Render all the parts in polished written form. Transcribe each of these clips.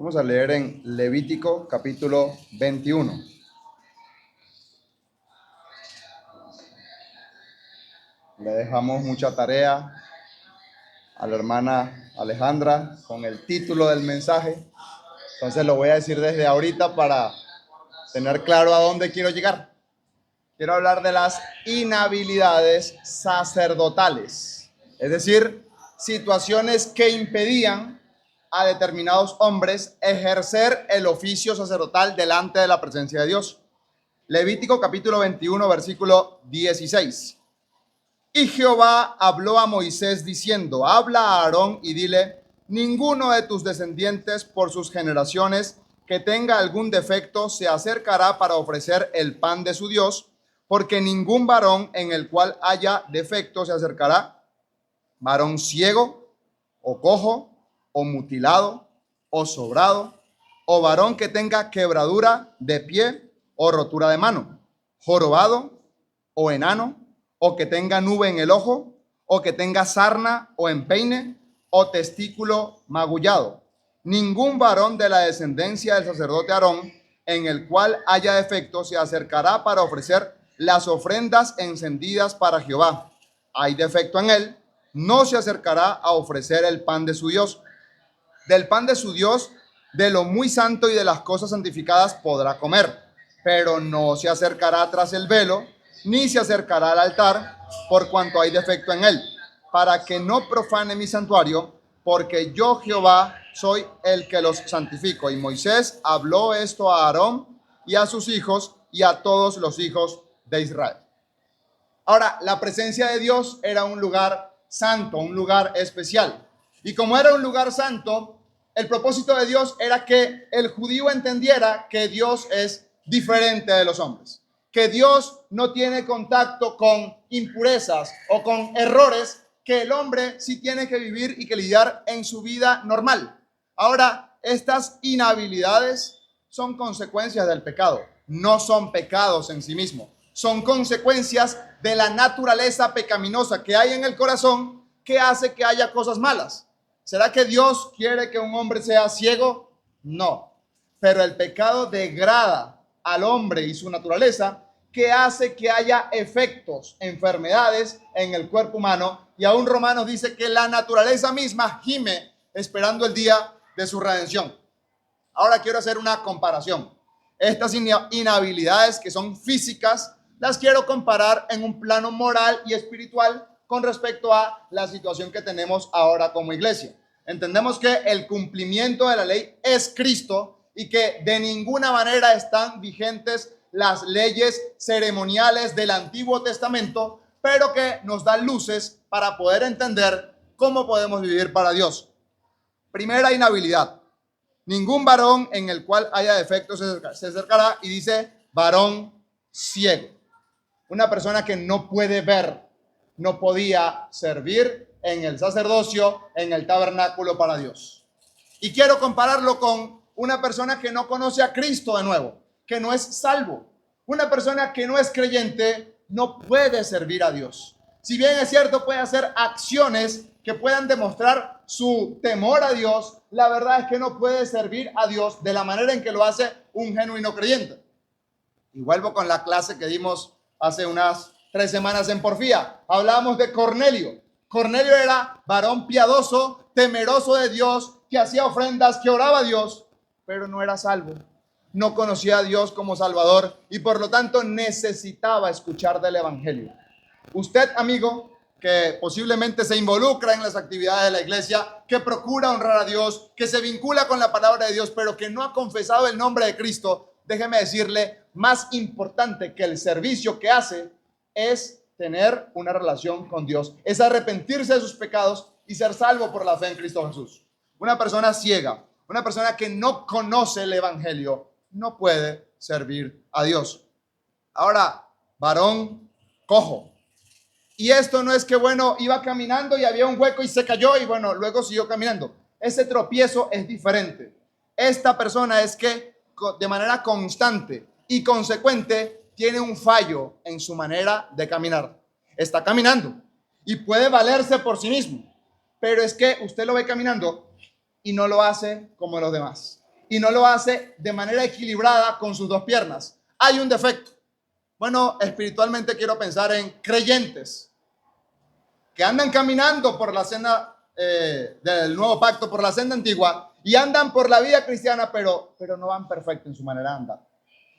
Vamos a leer en Levítico capítulo 21. Le dejamos mucha tarea a la hermana Alejandra con el título del mensaje. Entonces lo voy a decir desde ahorita para tener claro a dónde quiero llegar. Quiero hablar de las inhabilidades sacerdotales, es decir, situaciones que impedían a determinados hombres ejercer el oficio sacerdotal delante de la presencia de Dios. Levítico capítulo 21, versículo 16. Y Jehová habló a Moisés diciendo: habla a Aarón y dile: ninguno de tus descendientes por sus generaciones que tenga algún defecto se acercará para ofrecer el pan de su Dios, porque ningún varón en el cual haya defecto se acercará, varón ciego o cojo o mutilado o sobrado, o varón que tenga quebradura de pie o rotura de mano, jorobado o enano, o que tenga nube en el ojo, o que tenga sarna o empeine, o testículo magullado. Ningún varón de la descendencia del sacerdote Aarón en el cual haya defecto se acercará para ofrecer las ofrendas encendidas para Jehová. Hay defecto en él, no se acercará a ofrecer el pan de su Dios. Del pan de su Dios, de lo muy santo y de las cosas santificadas podrá comer, pero no se acercará tras el velo, ni se acercará al altar, por cuanto hay defecto en él, para que no profane mi santuario, porque yo Jehová soy el que los santifico. Y Moisés habló esto a Aarón y a sus hijos y a todos los hijos de Israel. Ahora, la presencia de Dios era un lugar santo, un lugar especial. Y como era un lugar santo, el propósito de Dios era que el judío entendiera que Dios es diferente de los hombres, que Dios no tiene contacto con impurezas o con errores que el hombre sí tiene que vivir y que lidiar en su vida normal. Ahora, estas inhabilidades son consecuencias del pecado, no son pecados en sí mismos, son consecuencias de la naturaleza pecaminosa que hay en el corazón que hace que haya cosas malas. ¿Será que Dios quiere que un hombre sea ciego? No, pero el pecado degrada al hombre y su naturaleza, que hace que haya efectos, enfermedades en el cuerpo humano, y aún Romanos dice que la naturaleza misma gime esperando el día de su redención. Ahora quiero hacer una comparación. Estas inhabilidades que son físicas, las quiero comparar en un plano moral y espiritual con respecto a la situación que tenemos ahora como iglesia. Entendemos que el cumplimiento de la ley es Cristo y que de ninguna manera están vigentes las leyes ceremoniales del Antiguo Testamento, pero que nos dan luces para poder entender cómo podemos vivir para Dios. Primera inhabilidad: ningún varón en el cual haya defecto se acercará, y dice varón ciego. Una persona que no puede ver, no podía servir en el sacerdocio, en el tabernáculo para Dios. Y quiero compararlo con una persona que no conoce a Cristo de nuevo, que no es salvo. Una persona que no es creyente no puede servir a Dios. Si bien es cierto, puede hacer acciones que puedan demostrar su temor a Dios, la verdad es que no puede servir a Dios de la manera en que lo hace un genuino creyente. Y vuelvo con la clase que dimos hace unas 3 semanas en Porfía. Hablábamos de Cornelio. Cornelio era varón piadoso, temeroso de Dios, que hacía ofrendas, que oraba a Dios, pero no era salvo. No conocía a Dios como Salvador y por lo tanto necesitaba escuchar del Evangelio. Usted, amigo, que posiblemente se involucra en las actividades de la iglesia, que procura honrar a Dios, que se vincula con la palabra de Dios, pero que no ha confesado el nombre de Cristo, déjeme decirle, más importante que el servicio que hace es tener una relación con Dios, es arrepentirse de sus pecados y ser salvo por la fe en Cristo Jesús. Una persona ciega, una persona que no conoce el Evangelio, no puede servir a Dios. Ahora, varón cojo. Y esto no es que, bueno, iba caminando y había un hueco y se cayó y, bueno, luego siguió caminando. Ese tropiezo es diferente. Esta persona es que de manera constante y consecuente tiene un fallo en su manera de caminar. Está caminando y puede valerse por sí mismo, pero es que usted lo ve caminando y no lo hace como los demás. y no lo hace de manera equilibrada con sus dos piernas, hay un defecto. Bueno, espiritualmente quiero pensar en creyentes que andan caminando por la senda del nuevo pacto, por la senda antigua, y andan por la vida cristiana, pero no van perfecto en su manera de andar.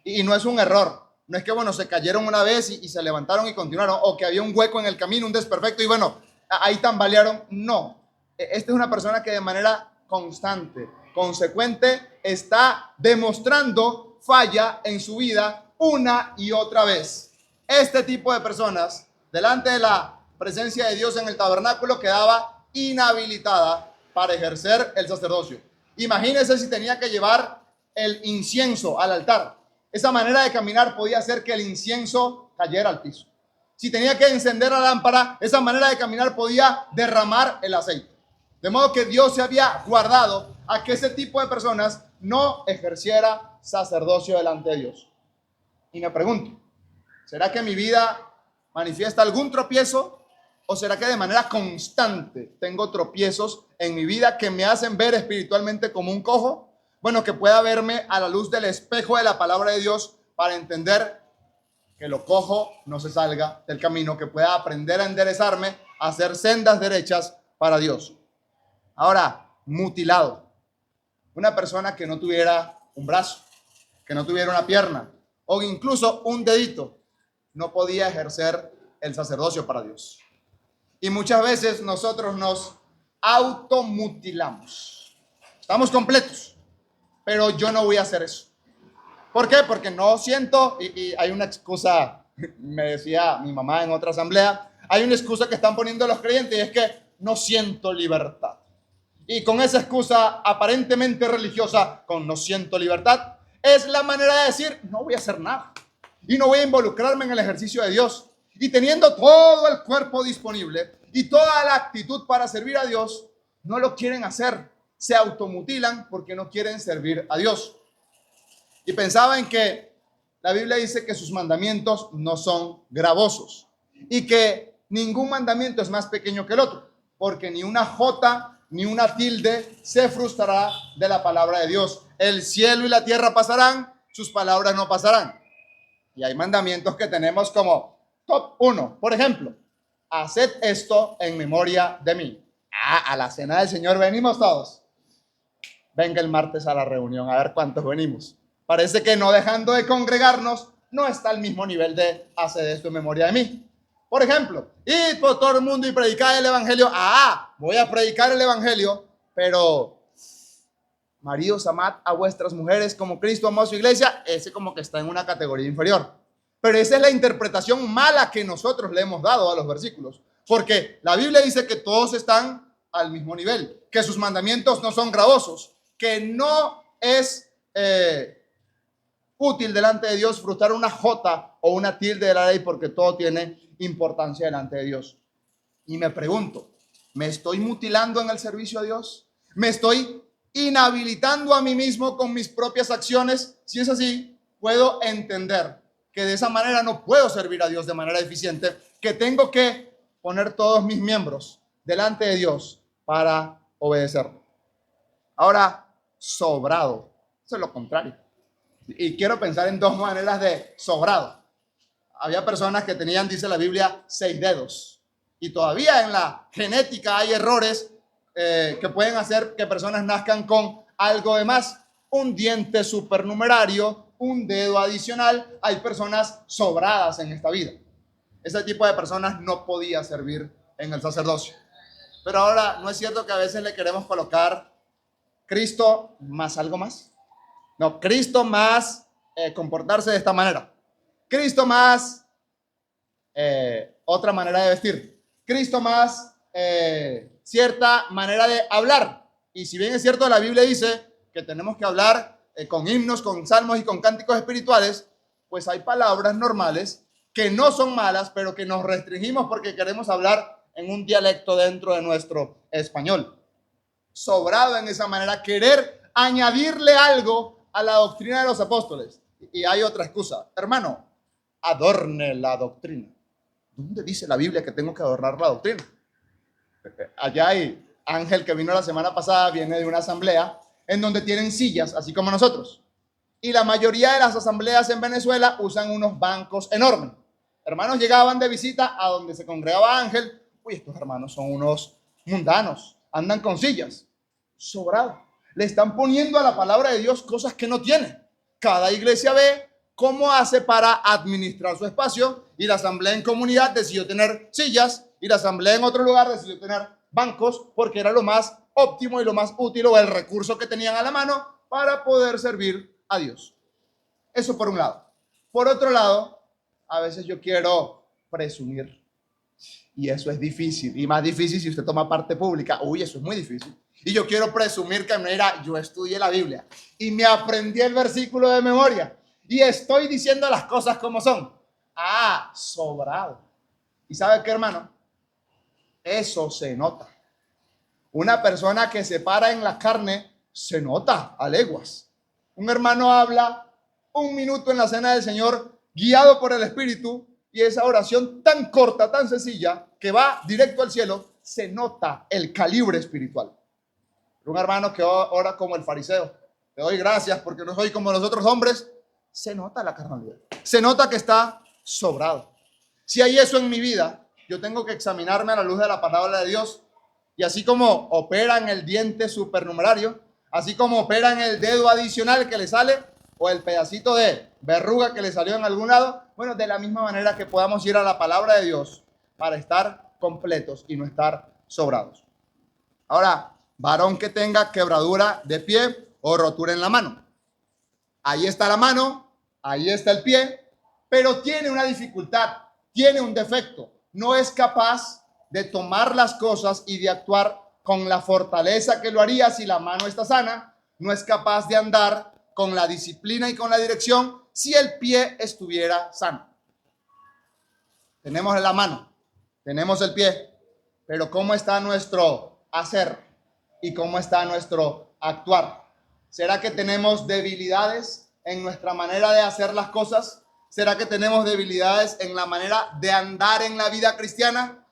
Y no es un error. No es que, bueno, se cayeron una vez y se levantaron y continuaron, o que había un hueco en el camino, un desperfecto, y bueno, ahí tambalearon. No. Esta es una persona que de manera constante, consecuente, está demostrando falla en su vida una y otra vez. Este tipo de personas, delante de la presencia de Dios en el tabernáculo, quedaba inhabilitada para ejercer el sacerdocio. Imagínense si tenía que llevar el incienso al altar. Esa manera de caminar podía hacer que el incienso cayera al piso. Si tenía que encender la lámpara, esa manera de caminar podía derramar el aceite. De modo que Dios se había guardado a que ese tipo de personas no ejerciera sacerdocio delante de Dios. Y me pregunto, ¿será que mi vida manifiesta algún tropiezo? ¿O será que de manera constante tengo tropiezos en mi vida que me hacen ver espiritualmente como un cojo? Bueno, que pueda verme a la luz del espejo de la palabra de Dios para entender que lo cojo no se salga del camino, que pueda aprender a enderezarme, a hacer sendas derechas para Dios. Ahora, mutilado. Una persona que no tuviera un brazo, que no tuviera una pierna o incluso un dedito, no podía ejercer el sacerdocio para Dios. Y muchas veces nosotros nos automutilamos. Estamos completos, pero yo no voy a hacer eso. ¿Por qué? Porque no siento, y hay una excusa, me decía mi mamá en otra asamblea, hay una excusa que están poniendo los creyentes y es que no siento libertad. Y con esa excusa aparentemente religiosa, con no siento libertad, es la manera de decir, no voy a hacer nada y no voy a involucrarme en el ejercicio de Dios. Y teniendo todo el cuerpo disponible y toda la actitud para servir a Dios, no lo quieren hacer. Se automutilan porque no quieren servir a Dios. Y pensaba en que la Biblia dice que sus mandamientos no son gravosos y que ningún mandamiento es más pequeño que el otro, porque ni una jota ni una tilde se frustrará de la palabra de Dios. El cielo y la tierra pasarán, sus palabras no pasarán. Y hay mandamientos que tenemos como top 1. Por ejemplo, haced esto en memoria de mí. A la cena del Señor venimos todos. Venga el martes a la reunión, a ver cuántos venimos. Parece que no dejando de congregarnos, no está al mismo nivel de hacer esto en memoria de mí. Por ejemplo, id por todo el mundo y predicad el evangelio. Voy a predicar el evangelio, pero maridos, amad a vuestras mujeres como Cristo amó a su iglesia. Ese como que está en una categoría inferior. Pero esa es la interpretación mala que nosotros le hemos dado a los versículos. Porque la Biblia dice que todos están al mismo nivel, que sus mandamientos no son gravosos, que no es útil delante de Dios frustrar una jota o una tilde de la ley, porque todo tiene importancia delante de Dios. Y me pregunto, ¿me estoy mutilando en el servicio a Dios? ¿Me estoy inhabilitando a mí mismo con mis propias acciones? Si es así, puedo entender que de esa manera no puedo servir a Dios de manera eficiente, que tengo que poner todos mis miembros delante de Dios para obedecerlo. Ahora, sobrado, eso es lo contrario. Y quiero pensar en dos maneras de sobrado. Había personas que tenían, dice la Biblia, 6 dedos. Y todavía en la genética hay errores que pueden hacer que personas nazcan con algo de más. Un diente supernumerario, un dedo adicional. Hay personas sobradas en esta vida. Ese tipo de personas no podía servir en el sacerdocio. Pero ahora, ¿no es cierto que a veces le queremos colocar Cristo más algo más? No, Cristo más comportarse de esta manera. Cristo más otra manera de vestir. Cristo más cierta manera de hablar. Y si bien es cierto, la Biblia dice que tenemos que hablar con himnos, con salmos y con cánticos espirituales, pues hay palabras normales que no son malas, pero que nos restringimos porque queremos hablar en un dialecto dentro de nuestro español. Sobrado en esa manera, querer añadirle algo a la doctrina de los apóstoles. Y hay otra excusa. Hermano, adorne la doctrina. ¿Dónde dice la Biblia que tengo que adornar la doctrina? Allá hay Ángel, que vino la semana pasada, viene de una asamblea en donde tienen sillas, así como nosotros. Y la mayoría de las asambleas en Venezuela usan unos bancos enormes. Hermanos llegaban de visita a donde se congregaba Ángel. Uy, estos hermanos son unos mundanos, andan con sillas, sobrado. Le están poniendo a la palabra de Dios cosas que no tiene. Cada iglesia ve cómo hace para administrar su espacio, y la asamblea en comunidad decidió tener sillas, y la asamblea en otro lugar decidió tener bancos, porque era lo más óptimo y lo más útil, o el recurso que tenían a la mano para poder servir a Dios. Eso por un lado. Por otro lado, a veces yo quiero presumir, y eso es difícil, y más difícil si usted toma parte pública. Uy, eso es muy difícil. Y yo quiero presumir que, mira, yo estudié la Biblia y me aprendí el versículo de memoria y estoy diciendo las cosas como son. Ah, sobrado. ¿Y sabe qué, hermano? Eso se nota. Una persona que se para en la carne se nota a leguas. Un hermano habla un minuto en la cena del Señor guiado por el Espíritu, y esa oración tan corta, tan sencilla, que va directo al cielo, se nota el calibre espiritual. Un hermano que ora como el fariseo, te doy gracias porque no soy como los otros hombres, se nota la carnalidad, se nota que está sobrado. Si hay eso en mi vida, yo tengo que examinarme a la luz de la palabra de Dios, y así como opera en el diente supernumerario, así como opera en el dedo adicional que le sale, o el pedacito de verruga que le salió en algún lado, bueno, de la misma manera que podamos ir a la palabra de Dios para estar completos y no estar sobrados. Ahora, varón que tenga quebradura de pie o rotura en la mano. Ahí está la mano, ahí está el pie, pero tiene una dificultad, tiene un defecto. No es capaz de tomar las cosas y de actuar con la fortaleza que lo haría si la mano está sana. No es capaz de andar con la disciplina y con la dirección si el pie estuviera sano. Tenemos la mano, tenemos el pie, pero ¿cómo está nuestro hacer y cómo está nuestro actuar? ¿Será que tenemos debilidades en nuestra manera de hacer las cosas? ¿Será que tenemos debilidades en la manera de andar en la vida cristiana?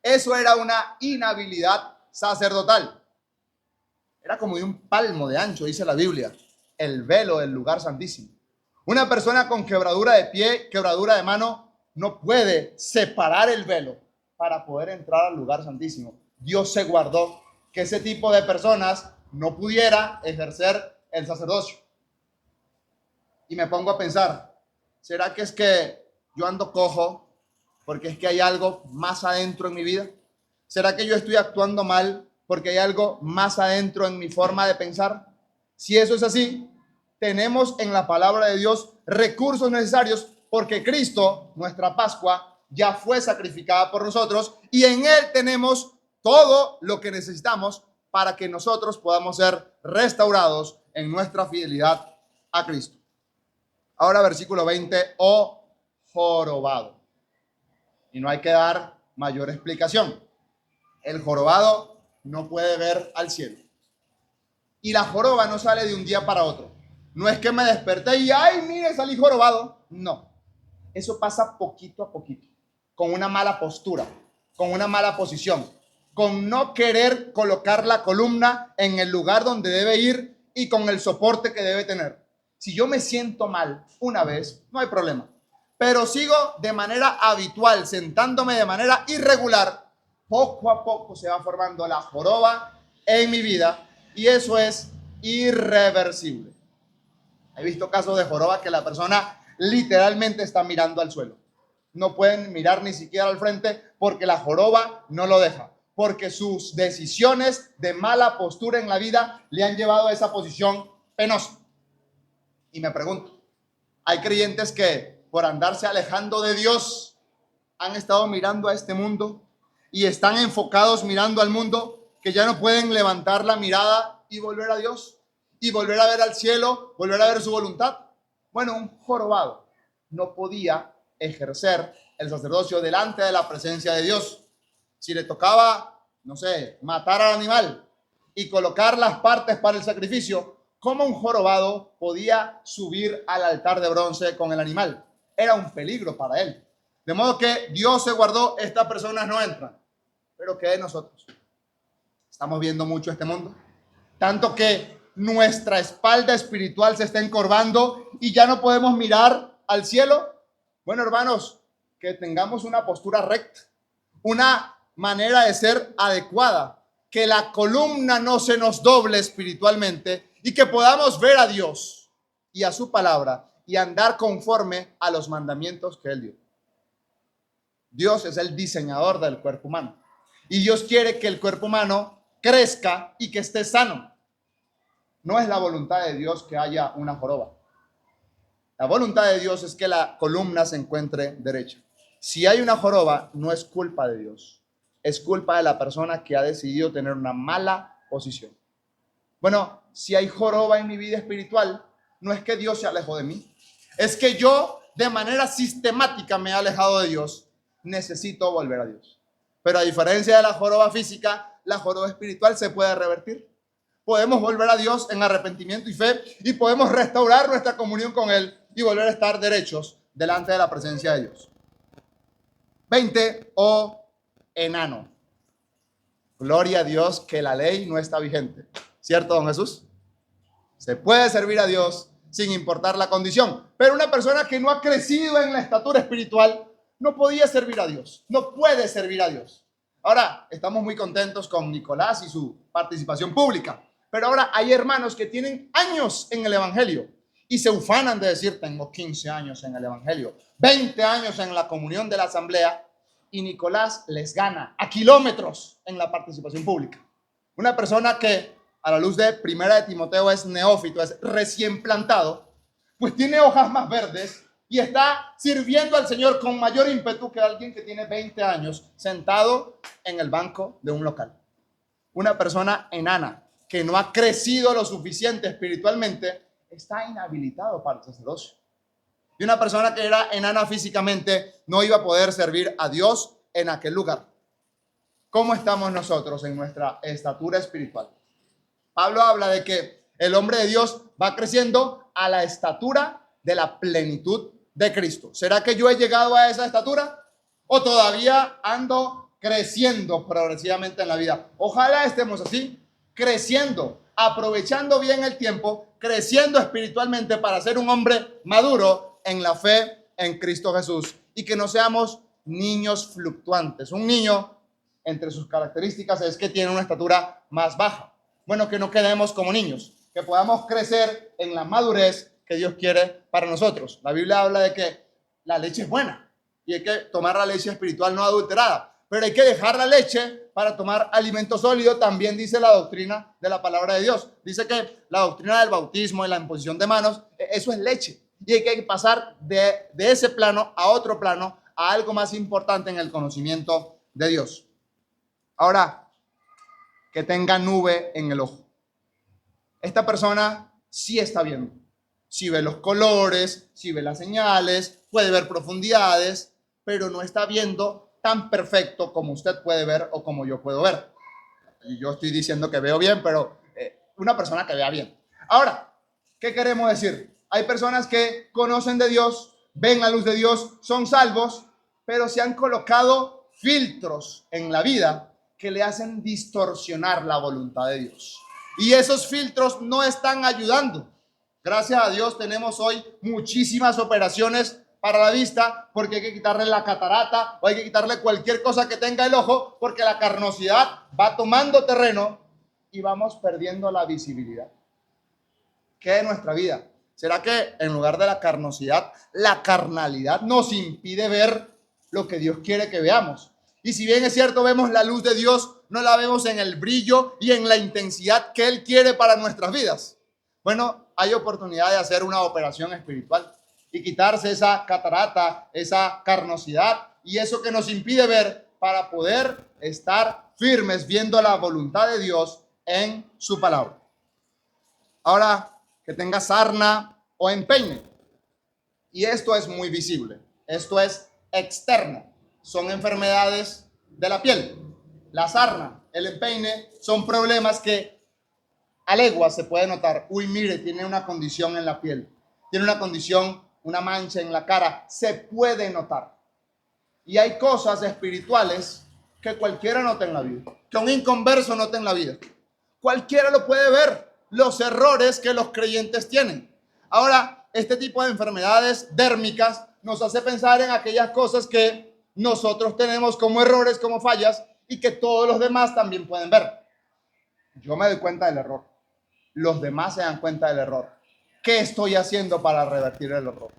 Eso era una inhabilidad sacerdotal. Era como de un palmo de ancho, dice la Biblia, el velo del lugar santísimo. Una persona con quebradura de pie, quebradura de mano, no puede separar el velo para poder entrar al lugar santísimo. Dios se guardó que ese tipo de personas no pudiera ejercer el sacerdocio. Y me pongo a pensar, ¿será que es que yo ando cojo porque es que hay algo más adentro en mi vida? ¿Será que yo estoy actuando mal porque hay algo más adentro en mi forma de pensar? Si eso es así, tenemos en la palabra de Dios recursos necesarios, porque Cristo, nuestra Pascua, ya fue sacrificada por nosotros, y en Él tenemos todo lo que necesitamos para que nosotros podamos ser restaurados en nuestra fidelidad a Cristo. Ahora versículo 20, o jorobado. Y no hay que dar mayor explicación. El jorobado no puede ver al cielo. Y la joroba no sale de un día para otro. No es que me desperté y, ay, mire, salí jorobado. No. Eso pasa poquito a poquito, con una mala postura, con una mala posición, con no querer colocar la columna en el lugar donde debe ir y con el soporte que debe tener. Si yo me siento mal una vez, no hay problema. Pero sigo de manera habitual, sentándome de manera irregular, poco a poco se va formando la joroba en mi vida, y eso es irreversible. He visto casos de joroba que la persona literalmente está mirando al suelo. No pueden mirar ni siquiera al frente porque la joroba no lo deja, porque sus decisiones de mala postura en la vida le han llevado a esa posición penosa. Y me pregunto, hay creyentes que por andarse alejando de Dios han estado mirando a este mundo y están enfocados mirando al mundo, que ya no pueden levantar la mirada y volver a Dios y volver a ver al cielo, volver a ver su voluntad. Bueno, un jorobado no podía ejercer el sacerdocio delante de la presencia de Dios. Si le tocaba, no sé, matar al animal y colocar las partes para el sacrificio, ¿cómo un jorobado podía subir al altar de bronce con el animal? Era un peligro para él. De modo que Dios se guardó, estas personas no entran. Pero ¿qué de nosotros? Estamos viendo mucho este mundo. Tanto que nuestra espalda espiritual se está encorvando y ya no podemos mirar al cielo? Bueno, hermanos, que tengamos una postura recta, una manera de ser adecuada, que la columna no se nos doble espiritualmente y que podamos ver a Dios y a su palabra y andar conforme a los mandamientos que Él dio. Dios es el diseñador del cuerpo humano y Dios quiere que el cuerpo humano crezca y que esté sano. No es la voluntad de Dios que haya una joroba. La voluntad de Dios es que la columna se encuentre derecha. Si hay una joroba, no es culpa de Dios, es culpa de la persona que ha decidido tener una mala posición. Bueno, si hay joroba en mi vida espiritual, no es que Dios se alejó de mí, es que yo de manera sistemática me he alejado de Dios. Necesito volver a Dios. Pero a diferencia de la joroba física, la joroba espiritual se puede revertir. Podemos volver a Dios en arrepentimiento y fe y podemos restaurar nuestra comunión con Él y volver a estar derechos delante de la presencia de Dios. 20, enano. Gloria a Dios que la ley no está vigente. ¿Cierto, don Jesús? Se puede servir a Dios sin importar la condición. Pero una persona que no ha crecido en la estatura espiritual no podía servir a Dios. No puede servir a Dios. Ahora, estamos muy contentos con Nicolás y su participación pública. Pero ahora hay hermanos que tienen años en el Evangelio y se ufanan de decir, tengo 15 años en el Evangelio, 20 años en la comunión de la asamblea, y Nicolás les gana a kilómetros en la participación pública. Una persona que a la luz de Primera de Timoteo es neófito, es recién plantado, pues tiene hojas más verdes y está sirviendo al Señor con mayor ímpetu que alguien que tiene 20 años sentado en el banco de un local. Una persona enana que no ha crecido lo suficiente espiritualmente está inhabilitado para el sacerdocio. Y una persona que era enana físicamente no iba a poder servir a Dios en aquel lugar. ¿Cómo estamos nosotros en nuestra estatura espiritual? Pablo habla de que el hombre de Dios va creciendo a la estatura de la plenitud de Cristo. ¿Será que yo he llegado a esa estatura? ¿O todavía ando creciendo progresivamente en la vida? Ojalá estemos así, creciendo, aprovechando bien el tiempo, creciendo espiritualmente para ser un hombre maduro en la fe en Cristo Jesús y que no seamos niños fluctuantes. Un niño, entre sus características, es que tiene una estatura más baja. Bueno, que no quedemos como niños, que podamos crecer en la madurez que Dios quiere para nosotros. La Biblia habla de que la leche es buena y hay que tomar la leche espiritual no adulterada, pero hay que dejar la leche para tomar alimento sólido. También dice la doctrina de la palabra de Dios. Dice que la doctrina del bautismo y la imposición de manos, eso es leche. Y hay que pasar de ese plano a otro plano, a algo más importante en el conocimiento de Dios. Ahora, que tenga nube en el ojo. Esta persona sí está viendo. Sí ve los colores, sí ve las señales, puede ver profundidades, pero no está viendo tan perfecto como usted puede ver o como yo puedo ver. Y yo estoy diciendo que veo bien, pero una persona que vea bien. Ahora, ¿qué queremos decir? Hay personas que conocen de Dios, ven la luz de Dios, son salvos, pero se han colocado filtros en la vida que le hacen distorsionar la voluntad de Dios. Y esos filtros no están ayudando. Gracias a Dios tenemos hoy muchísimas operaciones para la vista, porque hay que quitarle la catarata o hay que quitarle cualquier cosa que tenga el ojo, porque la carnosidad va tomando terreno y vamos perdiendo la visibilidad. ¿Qué es nuestra vida? ¿Será que en lugar de la carnosidad, la carnalidad nos impide ver lo que Dios quiere que veamos? Y si bien es cierto, vemos la luz de Dios, no la vemos en el brillo y en la intensidad que Él quiere para nuestras vidas. Bueno, hay oportunidad de hacer una operación espiritual y quitarse esa catarata, esa carnosidad y eso que nos impide ver para poder estar firmes viendo la voluntad de Dios en su palabra. Ahora, que tenga sarna o empeine. Y esto es muy visible. Esto es externo. Son enfermedades de la piel. La sarna, el empeine, son problemas que a leguas se puede notar. Uy, mire, tiene una condición en la piel. Tiene una condición, una mancha en la cara. Se puede notar. Y hay cosas espirituales que cualquiera nota en la vida. Que un inconverso nota en la vida. Cualquiera lo puede ver. los errores que los creyentes tienen. Ahora, este tipo de enfermedades dérmicas nos hace pensar en aquellas cosas que nosotros tenemos como errores, como fallas, y que todos los demás también pueden ver. Yo me doy cuenta del error. Los demás se dan cuenta del error. ¿Qué estoy haciendo para revertir el error?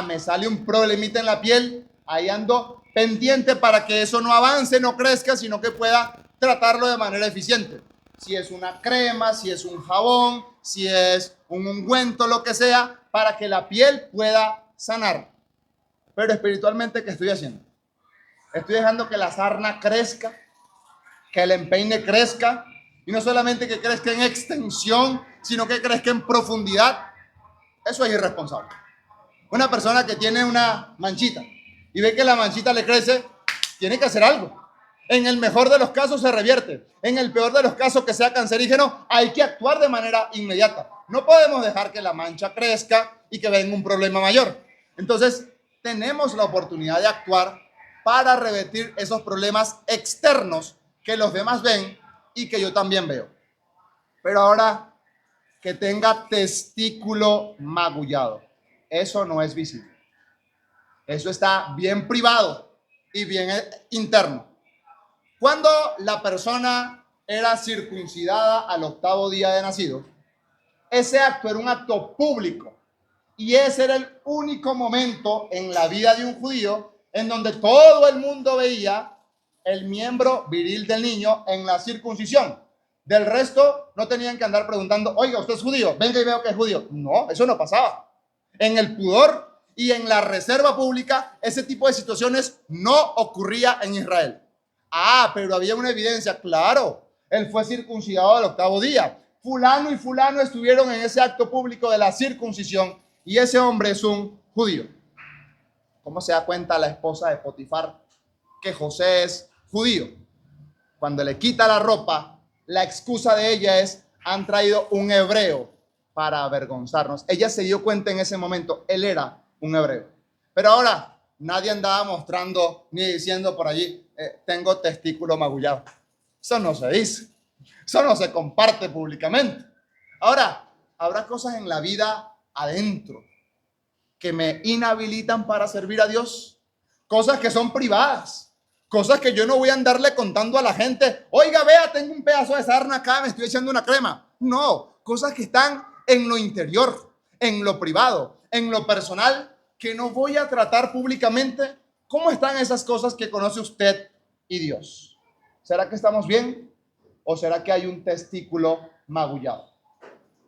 Me sale un problemita en la piel, ahí ando pendiente para que eso no avance, no crezca, sino que pueda tratarlo de manera eficiente. Si es una crema, si es un jabón, si es un ungüento, lo que sea, para que la piel pueda sanar. Pero espiritualmente, ¿qué estoy haciendo? Estoy dejando que la sarna crezca, que el empeine crezca, y no solamente que crezca en extensión, sino que crezca en profundidad. Eso es irresponsable. Una persona que tiene una manchita y ve que la manchita le crece, tiene que hacer algo. En el mejor de los casos se revierte. En el peor de los casos, que sea cancerígeno, hay que actuar de manera inmediata. No podemos dejar que la mancha crezca y que venga un problema mayor. Entonces, tenemos la oportunidad de actuar para revertir esos problemas externos que los demás ven y que yo también veo. Pero ahora, que tenga testículo magullado, eso no es visible. Eso está bien privado y bien interno. Cuando la persona era circuncidada al 8º día de nacido, ese acto era un acto público y ese era el único momento en la vida de un judío en donde todo el mundo veía el miembro viril del niño en la circuncisión. Del resto no tenían que andar preguntando, oiga, ¿usted es judío? Venga y veo que es judío. No, eso no pasaba. En el pudor y en la reserva pública, ese tipo de situaciones no ocurría en Israel. Pero había una evidencia, claro, él fue circuncidado al 8º día. Fulano y fulano estuvieron en ese acto público de la circuncisión y ese hombre es un judío. ¿Cómo se da cuenta la esposa de Potifar que José es judío? Cuando le quita la ropa, la excusa de ella es, han traído un hebreo para avergonzarnos. Ella se dio cuenta en ese momento, él era un hebreo. Pero ahora nadie andaba mostrando ni diciendo por allí, tengo testículo magullado. Eso no se dice, eso no se comparte públicamente. Ahora, habrá cosas en la vida adentro que me inhabilitan para servir a Dios, cosas que son privadas, cosas que yo no voy a andarle contando a la gente, oiga, vea, tengo un pedazo de sarna acá, me estoy echando una crema. No, cosas que están en lo interior, en lo privado, en lo personal, que no voy a tratar públicamente. ¿Cómo están esas cosas que conoce usted y Dios? ¿Será que estamos bien o será que hay un testículo magullado?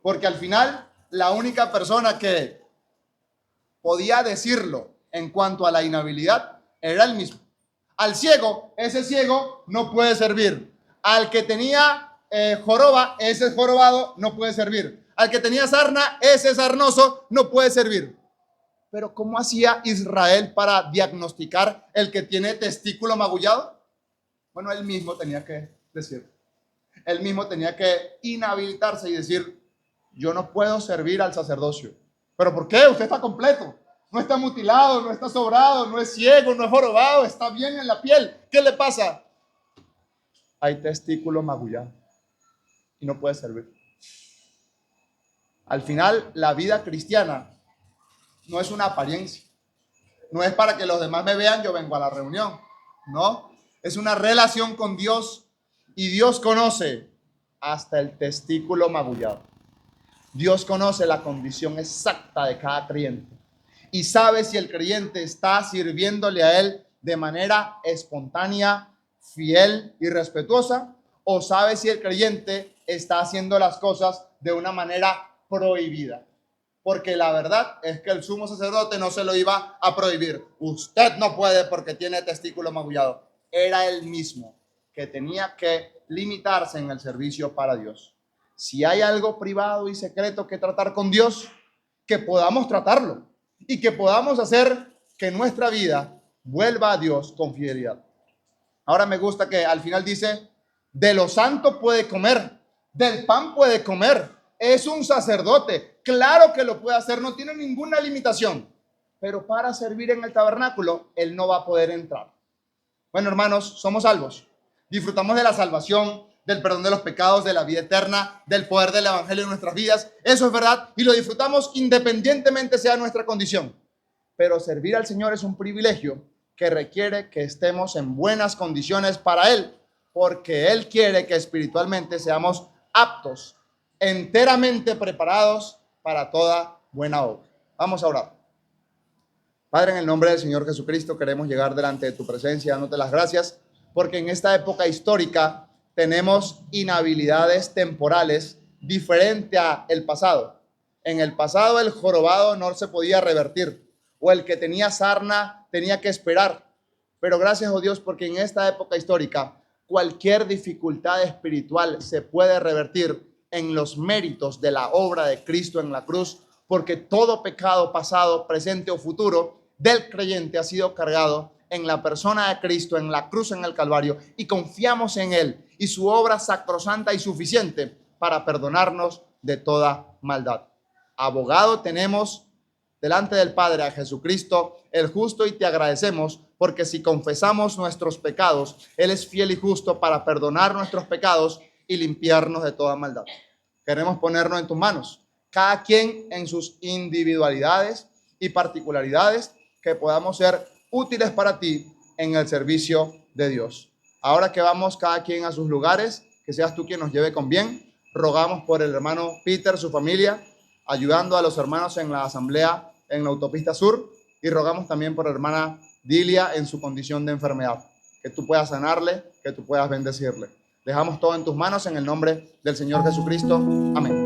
Porque al final, la única persona que podía decirlo en cuanto a la inhabilidad era él mismo. Al ciego, ese ciego no puede servir. Al que tenía joroba, ese jorobado no puede servir. Al que tenía sarna, ese sarnoso no puede servir. Pero ¿cómo hacía Israel para diagnosticar el que tiene testículo magullado? Bueno, él mismo tenía que decir. Él mismo tenía que inhabilitarse y decir, yo no puedo servir al sacerdocio. ¿Pero por qué? Usted está completo. No está mutilado, no está sobrado, no es ciego, no es jorobado, está bien en la piel. ¿Qué le pasa? Hay testículo magullado y no puede servir. Al final, la vida cristiana no es una apariencia. No es para que los demás me vean, yo vengo a la reunión. No, es una relación con Dios y Dios conoce hasta el testículo magullado. Dios conoce la condición exacta de cada creyente y sabe si el creyente está sirviéndole a Él de manera espontánea, fiel y respetuosa, o sabe si el creyente está haciendo las cosas de una manera prohibida. Porque la verdad es que el sumo sacerdote no se lo iba a prohibir. Usted no puede porque tiene testículo magullado. Era él mismo que tenía que limitarse en el servicio para Dios. Si hay algo privado y secreto que tratar con Dios, que podamos tratarlo y que podamos hacer que nuestra vida vuelva a Dios con fidelidad. Ahora me gusta que al final dice, de lo santo puede comer, del pan puede comer. Es un sacerdote, claro que lo puede hacer, no tiene ninguna limitación. Pero para servir en el tabernáculo, él no va a poder entrar. Bueno, hermanos, somos salvos. Disfrutamos de la salvación, del perdón de los pecados, de la vida eterna, del poder del evangelio en nuestras vidas. Eso es verdad y lo disfrutamos independientemente sea nuestra condición. Pero servir al Señor es un privilegio que requiere que estemos en buenas condiciones para Él, porque Él quiere que espiritualmente seamos aptos, enteramente preparados para toda buena obra. Vamos a orar. Padre, en el nombre del Señor Jesucristo, queremos llegar delante de tu presencia, dándote las gracias, porque en esta época histórica tenemos inhabilidades temporales diferente a el pasado. En el pasado el jorobado no se podía revertir, o el que tenía sarna tenía que esperar. Pero gracias a Dios, porque en esta época histórica cualquier dificultad espiritual se puede revertir en los méritos de la obra de Cristo en la cruz, porque todo pecado pasado, presente o futuro del creyente ha sido cargado en la persona de Cristo, en la cruz, en el Calvario, y confiamos en Él y su obra sacrosanta y suficiente para perdonarnos de toda maldad. Abogado tenemos delante del Padre a Jesucristo, el justo, y te agradecemos porque si confesamos nuestros pecados, Él es fiel y justo para perdonar nuestros pecados y limpiarnos de toda maldad. Queremos ponernos en tus manos, cada quien en sus individualidades y particularidades, que podamos ser útiles para ti en el servicio de Dios. Ahora que vamos cada quien a sus lugares, que seas tú quien nos lleve con bien. Rogamos por el hermano Peter, su familia, ayudando a los hermanos en la asamblea en la autopista sur, y rogamos también por la hermana Dilia en su condición de enfermedad, que tú puedas sanarle, que tú puedas bendecirle. Dejamos todo en tus manos en el nombre del Señor Jesucristo. Amén.